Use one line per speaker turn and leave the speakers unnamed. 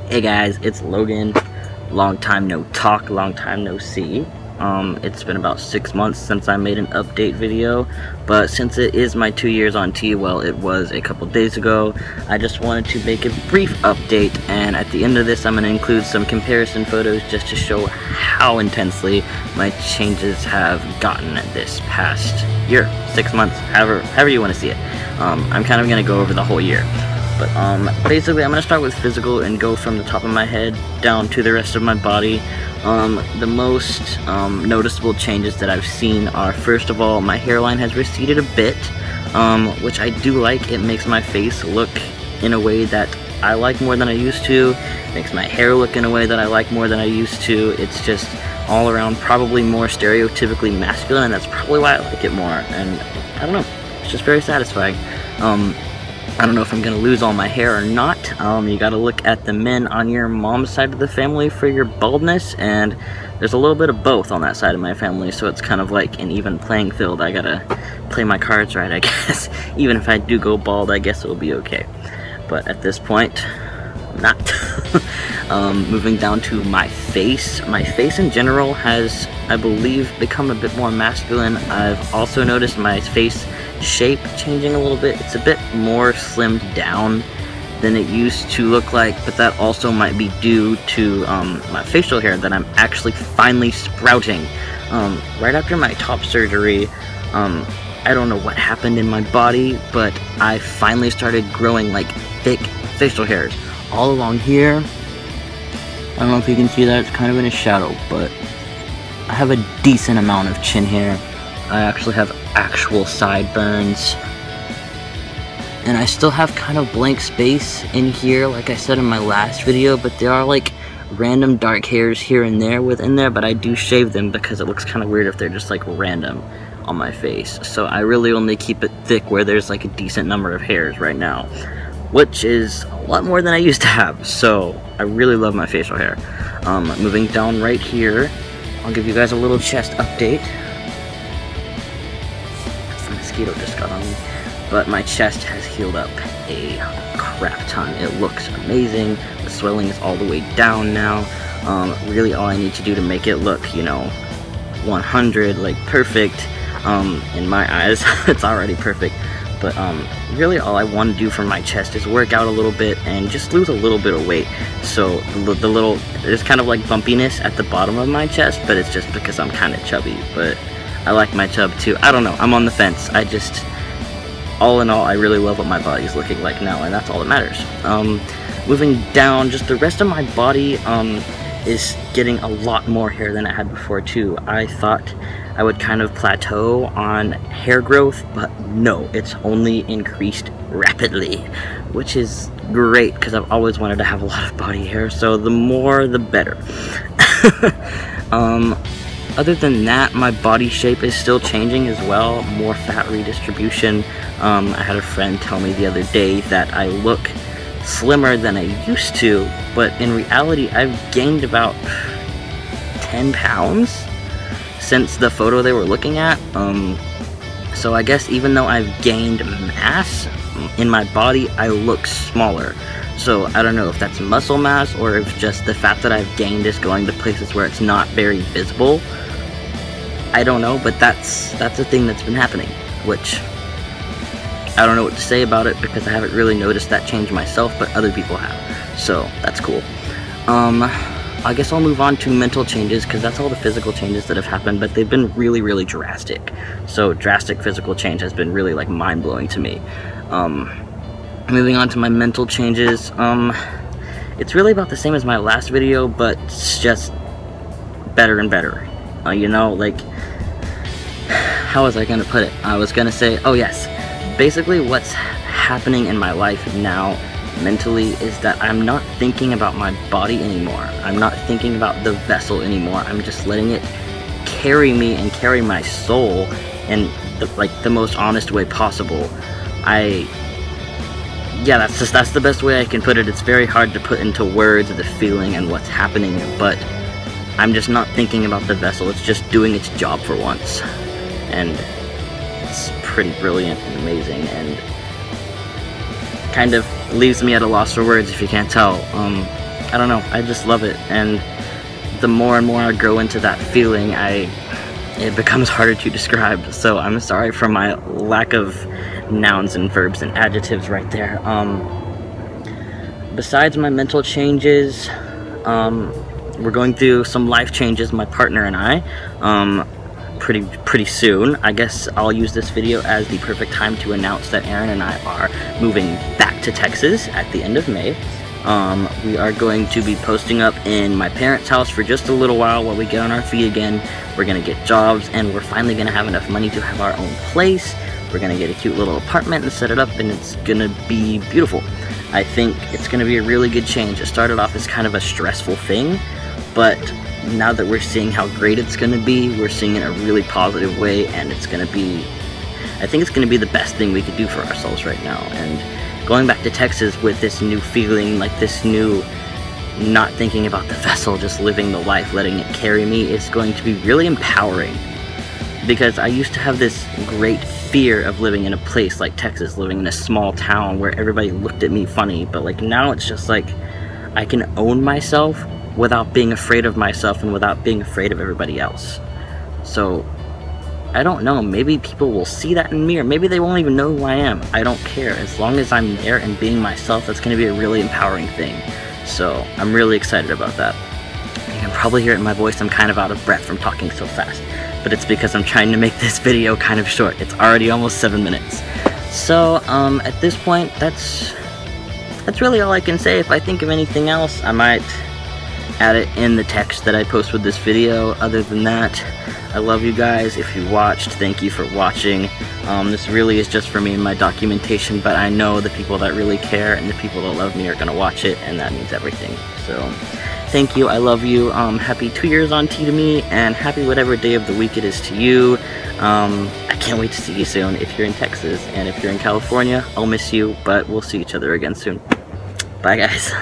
Hey guys, it's Logan. Long time no talk, long time no see. It's been about 6 months since I made an update video, but since it is my 2 years on T, well, it was a couple days ago, I just wanted to make a brief update, and at the end of this I'm going to include some comparison photos just to show how intensely my changes have gotten this past year, 6 months, however you want to see it. I'm kind of going to go over the whole year. But basically I'm going to start with physical and go from the top of my head down to the rest of my body. The most noticeable changes that I've seen are, first of all, my hairline has receded a bit, which I do like. It makes my face look in a way that I like more than I used to. It makes my hair look in a way that I like more than I used to. It's just all around probably more stereotypically masculine, and that's probably why I like it more. And I don't know, it's just very satisfying. I don't know if I'm gonna lose all my hair or not. You gotta look at the men on your mom's side of the family for your baldness, and there's a little bit of both on that side of my family, so it's kind of like an even playing field. I gotta play my cards right, I guess. Even if I do go bald, I guess it'll be okay. But at this point, I'm not. Moving down to my face. My face in general has, I believe, become a bit more masculine. I've also noticed my face shape changing a little bit. It's a bit more slimmed down than it used to look like, but that also might be due to my facial hair that I'm actually finally sprouting. Right after my top surgery, I don't know what happened in my body, but I finally started growing like thick facial hairs all along here. I don't know if you can see that, it's kind of in a shadow, but I have a decent amount of chin hair. I actually have actual sideburns, and I still have kind of blank space in here, like I said in my last video, but there are like random dark hairs here and there within there, but I do shave them because it looks kind of weird if they're just like random on my face. So I really only keep it thick where there's like a decent number of hairs right now, which is a lot more than I used to have, so I really love my facial hair. Moving down right here, I'll give you guys a little chest update. Mosquito just got on me, but my chest has healed up a crap ton. It looks amazing. The swelling is all the way down now. Really all I need to do to make it look, you know, 100, like perfect, in my eyes, it's already perfect. But really all I want to do for my chest is work out a little bit and just lose a little bit of weight. So the little, there's kind of like bumpiness at the bottom of my chest, but it's just because I'm kind of chubby. But I like my chub too. I don't know, I'm on the fence. I just, all in all, I really love what my body's looking like now, and that's all that matters. Moving down, just the rest of my body is getting a lot more hair than I had before too. I thought I would kind of plateau on hair growth, but no, it's only increased rapidly, which is great because I've always wanted to have a lot of body hair, so the more the better. Other than that, my body shape is still changing as well, more fat redistribution. I had a friend tell me the other day that I look slimmer than I used to, but in reality I've gained about 10 pounds since the photo they were looking at. So I guess even though I've gained mass in my body, I look smaller. So I don't know if that's muscle mass or if just the fat that I've gained is going to places where it's not very visible. I don't know, but that's a thing that's been happening, which I don't know what to say about it because I haven't really noticed that change myself, but other people have, so that's cool. I guess I'll move on to mental changes because that's all the physical changes that have happened, but they've been really, really drastic. So drastic physical change has been really like mind-blowing to me. Moving on to my mental changes, it's really about the same as my last video, but it's just better and better. You know, like, how was I gonna put it? I was gonna say, oh yes, basically what's happening in my life now mentally is that I'm not thinking about my body anymore. I'm not thinking about the vessel anymore. I'm just letting it carry me and carry my soul in the most honest way possible. Yeah, that's the best way I can put it. It's very hard to put into words the feeling and what's happening, but I'm just not thinking about the vessel. It's just doing its job for once, and it's pretty brilliant and amazing, and kind of leaves me at a loss for words if you can't tell. I don't know, I just love it. And the more and more I grow into that feeling, it becomes harder to describe. So I'm sorry for my lack of nouns and verbs and adjectives right there. Besides my mental changes, we're going through some life changes, my partner and I, pretty soon. I guess I'll use this video as the perfect time to announce that Aaron and I are moving back to Texas at the end of May. We are going to be posting up in my parents' house for just a little while we get on our feet again. We're gonna get jobs, and we're finally gonna have enough money to have our own place. We're gonna get a cute little apartment and set it up, and it's gonna be beautiful. I think it's gonna be a really good change. It started off as kind of a stressful thing, but now that we're seeing how great it's gonna be, we're seeing it in a really positive way, and I think it's gonna be the best thing we could do for ourselves right now. And going back to Texas with this new feeling, like this new not thinking about the vessel, just living the life, letting it carry me, is going to be really empowering. Because I used to have this great fear of living in a place like Texas, living in a small town where everybody looked at me funny, but like now it's just like I can own myself without being afraid of myself and without being afraid of everybody else. So I don't know, maybe people will see that in me, or maybe they won't even know who I am. I don't care. As long as I'm there and being myself, that's going to be a really empowering thing. So I'm really excited about that. You can probably hear it in my voice, I'm kind of out of breath from talking so fast, but it's because I'm trying to make this video kind of short. It's already almost 7 minutes. So at this point, that's really all I can say. If I think of anything else, I might add it in the text that I post with this video. Other than that, I love you guys. If you watched, thank you for watching. This really is just for me and my documentation, but I know the people that really care and the people that love me are gonna watch it, and that means everything. So thank you, I love you. Happy 2 years on T to me, and happy whatever day of the week it is to you. I can't wait to see you soon if you're in Texas, and if you're in California, I'll miss you, but we'll see each other again soon. Bye guys.